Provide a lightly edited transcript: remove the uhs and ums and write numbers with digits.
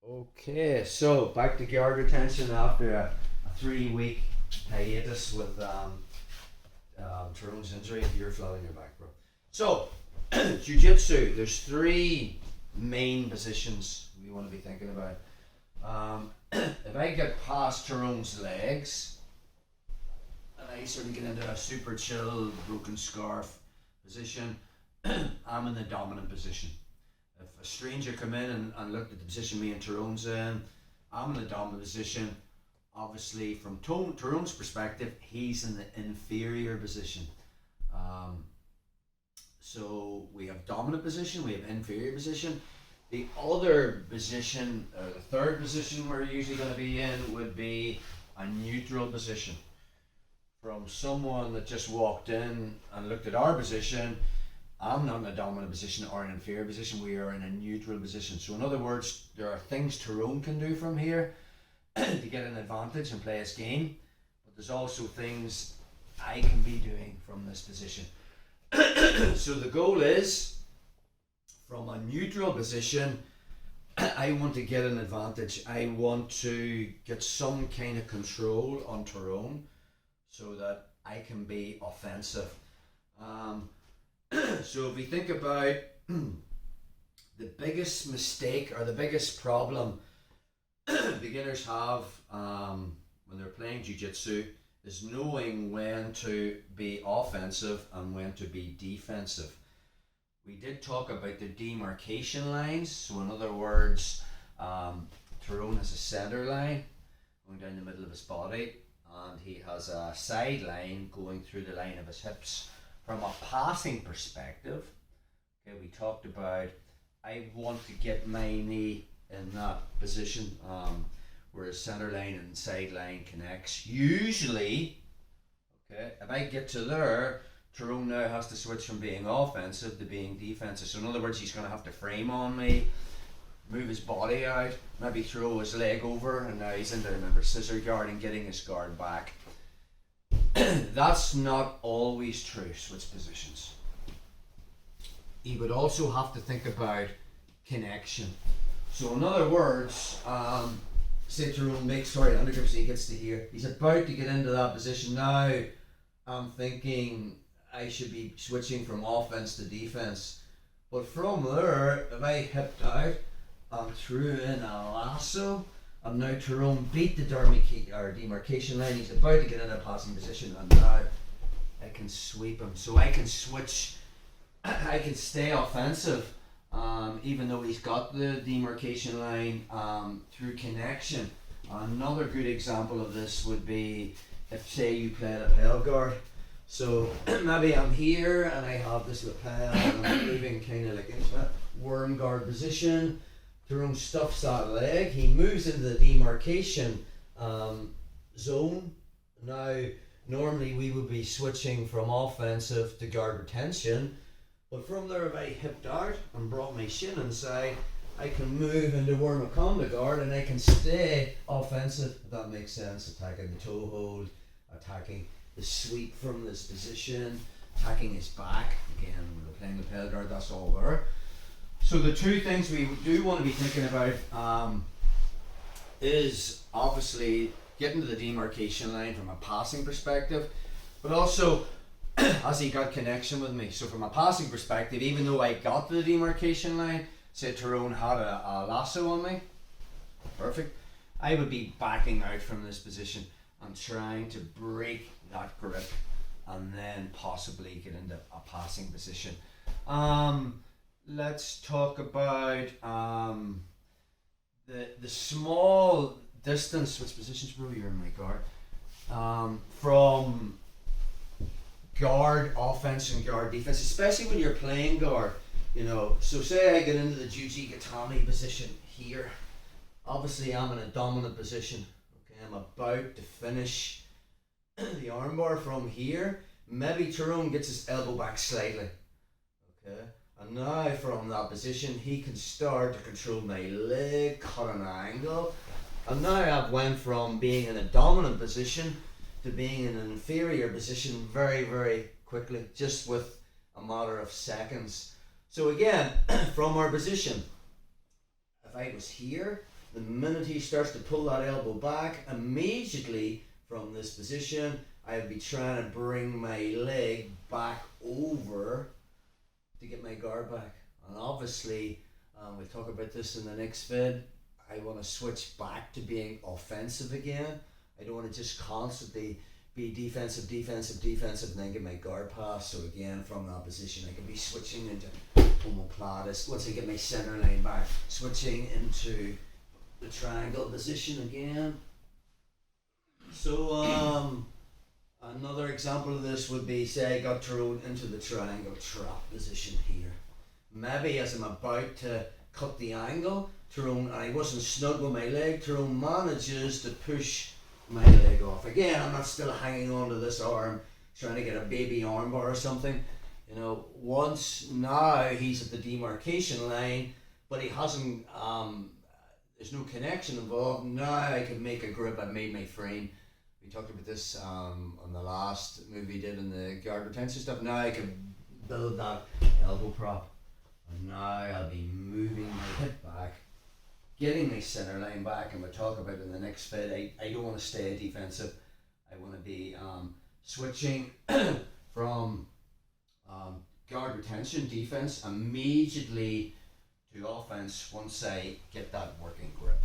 Okay, so back to guard retention after a 3 week hiatus with Tyrone's injury. You're flat on your back, bro. So, jiu-jitsu, there's three main positions we want to be thinking about. If I get past Tyrone's legs and I sort of get into a super chill, broken scarf position, I'm in the dominant position. If a stranger come in and looked at the position me and Tyrone's in, I'm in the dominant position. Obviously, from Tyrone's perspective, he's in the inferior position. So we have dominant position, we have inferior position. The other position, the third position we're usually going to be in would be a neutral position. From someone that just walked in and looked at our position, I'm not in a dominant position or an inferior position, we are in a neutral position. So in other words, there are things Tyrone can do from here to get an advantage and play his game, but there's also things I can be doing from this position. So the goal is, from a neutral position, I want to get an advantage. I want to get some kind of control on Tyrone so that I can be offensive. So if we think about the biggest mistake or the biggest problem beginners have when they're playing jiu-jitsu is knowing when to be offensive and when to be defensive. We did talk about the demarcation lines. So in other words, Tyrone has a center line going down the middle of his body, and he has a side line going through the line of his hips. From a passing perspective, okay, we talked about I want to get my knee in that position where his center line and side line connects. Usually, okay, if I get to there, Tyrone now has to switch from being offensive to being defensive. So in other words, he's going to have to frame on me, move his body out, maybe throw his leg over, and now he's into, remember, scissor guard and getting his guard back. That's not always true, switch positions. You would also have to think about connection. So in other words, say Tyrone makes, undergrip, so he gets to here. He's about to get into that position now. I'm thinking I should be switching from offense to defense. But from there, if I hipped out and threw in a lasso, and now Tyrone beat the demarcation line, he's about to get in a passing position, and now I can sweep him. So I can switch, I can stay offensive, even though he's got the demarcation line through connection. Another good example of this would be if, say, you play a lapel guard. So maybe I'm here and I have this lapel and I'm moving kind of like into a worm guard position. Tyrone stuffs that leg, he moves into the demarcation zone. Now, normally we would be switching from offensive to guard retention, but from there, if I hipped out and brought my shin inside, I can move into Wormaconda guard and I can stay offensive, if that makes sense, attacking the toe hold, attacking the sweep from this position, attacking his back. Again, when we're playing lapel guard, that's all there. So the two things we do want to be thinking about is obviously getting to the demarcation line from a passing perspective, but also has he got connection with me? So from a passing perspective, even though I got to the demarcation line, say Tyrone had a lasso on me, perfect, I would be backing out from this position and trying to break that grip and then possibly get into a passing position. Let's talk about the small distance, which positions, bro, you're in my guard, from guard offense and guard defense, especially when you're playing guard, you know. So say I get into the Juji Gatami position here, obviously I'm in a dominant position, okay, I'm about to finish the armbar from here, maybe Tyrone gets his elbow back slightly, okay. And now from that position, he can start to control my leg, cut an angle. And now I've went from being in a dominant position to being in an inferior position very, very quickly, just with a matter of seconds. So again, from our position, if I was here The minute he starts to pull that elbow back, immediately from this position, I'll be trying to bring my leg back over to get my guard back. And obviously, we'll talk about this in the next vid, I want to switch back to being offensive again. I don't want to just constantly be defensive, and then get my guard pass. So again, from that position, I can be switching into omoplatus. Once I get my center line back, switching into the triangle position again. So another example of this would be, say I got thrown into the triangle trap position here. Maybe as I'm about to cut the angle, Tyrone, and I wasn't snug with my leg, Tyrone manages to push my leg off. Again, I'm not still hanging on to this arm, trying to get a baby armbar or something. You know, once now he's at the demarcation line, but he hasn't, there's no connection involved. Now I can make a grip. I've made my frame. We talked about this on the last movie we did in the guard retention stuff. Now I can build that elbow prop. And now I'll be moving my hip back, getting my center line back, and we'll talk about it in the next vid. I don't want to stay defensive. I want to be switching from guard retention, defense, immediately to offense once I get that working grip.